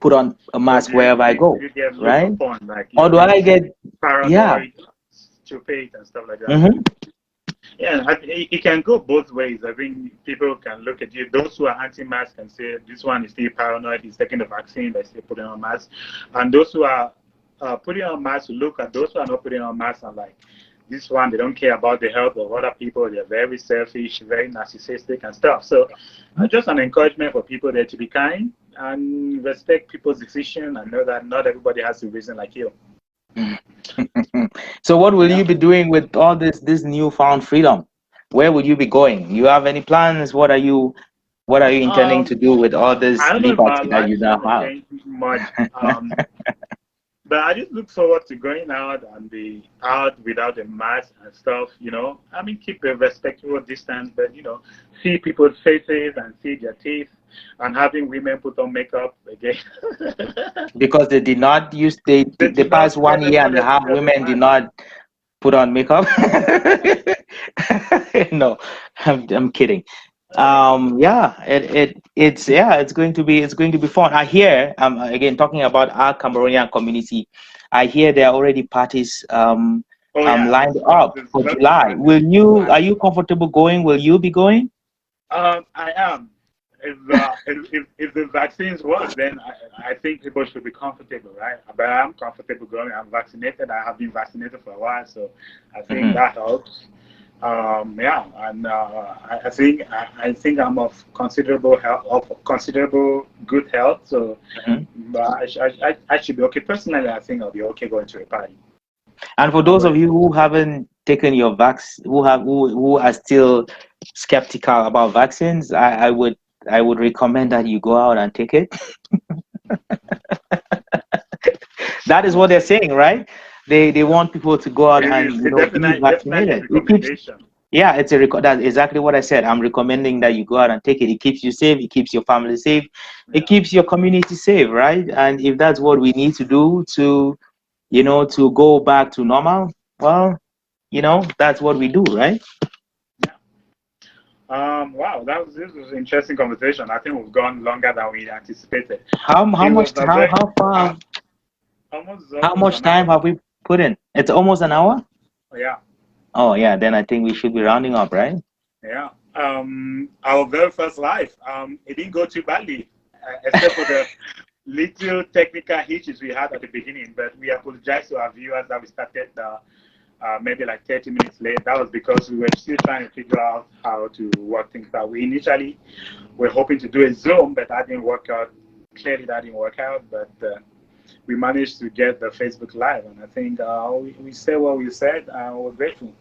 put on a Or mask wherever I do go, you get looked right? upon like Or you're do I being get, yeah. paranoid, stupid, and stuff like that? Hmm. Yeah, it can go both ways. I think people can look at you. Those who are anti-mask can say this one is still paranoid. He's taking the vaccine, but still putting on mask. And those who are putting on masks look at those who are not putting on masks and like this one. They don't care about the health of other people. They're very selfish, very narcissistic, and stuff. So, just an encouragement for people there to be kind and respect people's decision and know that not everybody has to reason like you. So what will Yeah. you be doing with all this newfound freedom? Where will you be going? You have any plans? What are you intending to Um, do with all I this don't know if my liberty that you life's now gonna have? change much. But I just look forward to going out and be out without a mask and stuff, I mean, keep a respectful distance, but, see people's faces and see their teeth and having women put on makeup again. Because they did not use They the did not, past because one they year and a wanted to half, wear the women did mask. not put on makeup. No, I'm kidding. Yeah. Yeah, it's going to be fun. I hear, again, talking about our Cameroonian community, I hear there are already parties Oh, yeah, lined up there's for lots of July. parties Are you comfortable going? Will you be going? I am. If the vaccines work, then I think people should be comfortable, right? But I'm comfortable going. I'm vaccinated. I have been vaccinated for a while, so I think Hmm. that helps. Yeah, and I think I'm of considerable health, of considerable good health. So, Hmm. but I should be okay. Personally, I think I'll be okay going to a party. And for How those about of you? you who haven't taken your who are still skeptical about vaccines, I would recommend that you go out and take it. That is what they're saying, right? They want people to go out and It's a be definitely a vaccinated. It keeps recommendation. Yeah, that's exactly what I said. I'm recommending that you go out and take it. It keeps you safe, it keeps your family safe, it Yeah. keeps your community safe, right? And if that's what we need to do to go back to normal, well, that's what we do, right? Yeah. Wow, this was an interesting conversation. I think we've gone longer than we anticipated. How It was much a how very how uh, far how almost much an time hour. have we put in? It's almost an hour? Yeah, Oh yeah, then I think we should be rounding up, right? yeah. Our very first live. It didn't go too badly, except for the little technical hitches we had at the beginning. But we apologize to our viewers that we started maybe like 30 minutes late. That was because we were still trying to figure out how to work things out. We initially were hoping to do a Zoom, but that didn't work out. Clearly, that didn't work out. But we managed to get the Facebook Live, and I think we said what we said, and we're grateful.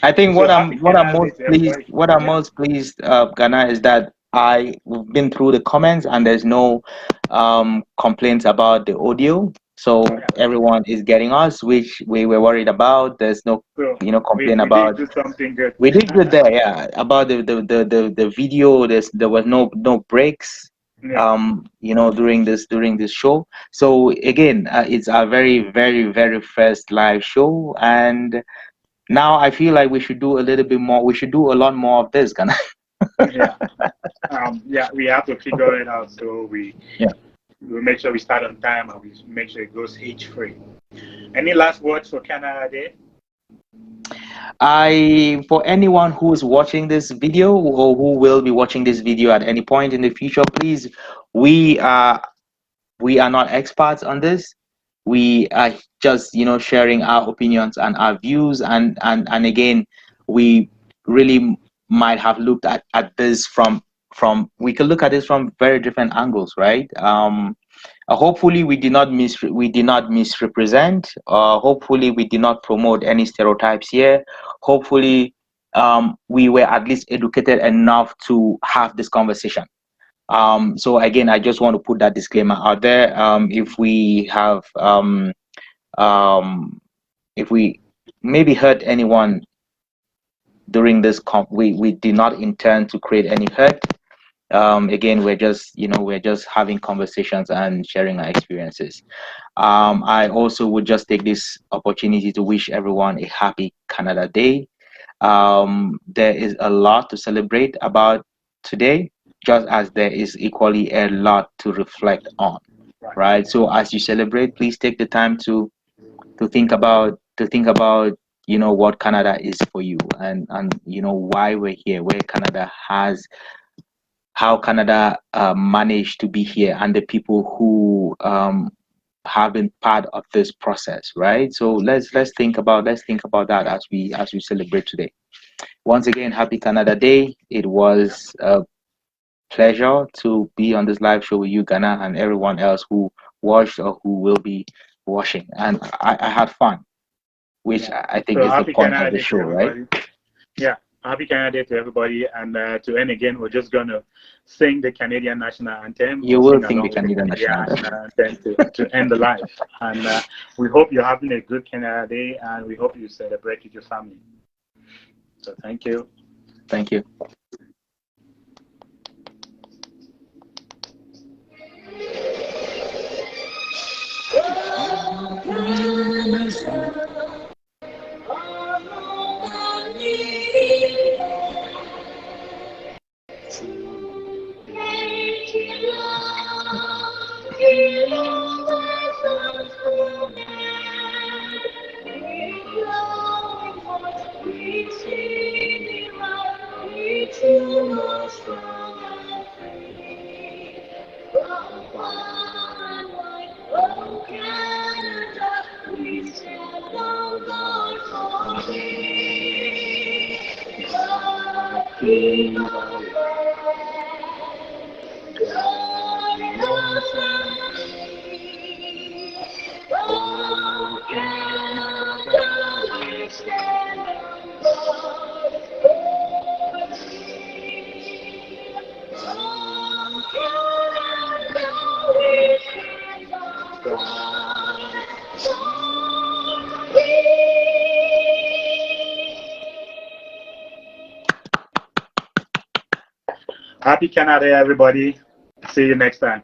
I think So happy Canada Day to everybody. what I'm Yeah, most pleased, Ghana, is that we've been through the comments and there's no complaints about the audio. So oh yeah, that's good. everyone is getting us, which we were worried about. There's no, So complaint we did about. do something good. We did good there, yeah. About the video, there was no breaks, Yeah, during this show. So again, it's our very very very first live show, and now I feel like we should do a little bit more. We should do a lot more of this, Ghana. yeah, yeah. We have to figure it out. So Yeah. we make sure we start on time and we make sure it goes age free. Any last words for Canada Day? For anyone who is watching this video or who will be watching this video at any point in the future, please, we are we are not experts on this. We are just sharing our opinions and our views, and again, we really might have looked at this from we can look at this from very different angles, right? Hopefully we did not misrepresent. Hopefully we did not promote any stereotypes here. Hopefully we were at least educated enough to have this conversation. So again, I just want to put that disclaimer out there. Um, if we maybe hurt anyone during this we did not intend to create any hurt. Again, we're just, we're just having conversations and sharing our experiences. I also would just take this opportunity to wish everyone a happy Canada Day. There is a lot to celebrate about today, just as there is equally a lot to reflect on, Right. right? So as you celebrate, please take the time to think about what Canada is for you, and why we're here, where Canada has how Canada managed to be here, and the people who have been part of this process, right? So let's think about that as we celebrate today. Once again, happy Canada Day. It was a pleasure to be on this live show with you, Ghana, and everyone else who watched or who will be watching. And I had fun, which Yeah. I think So is the happy point of Canada the Day to show, right? everybody. Yeah. Happy Canada Day to everybody. And to end again, we're just going to sing the Canadian national anthem You or will sing think the along with the Canadian Canadian national national anthem. anthem to end the live. And we hope you're having a good Canada Day, and we hope you celebrate with your family. So thank you. Thank you. Happy Canada Day, everybody. See you next time.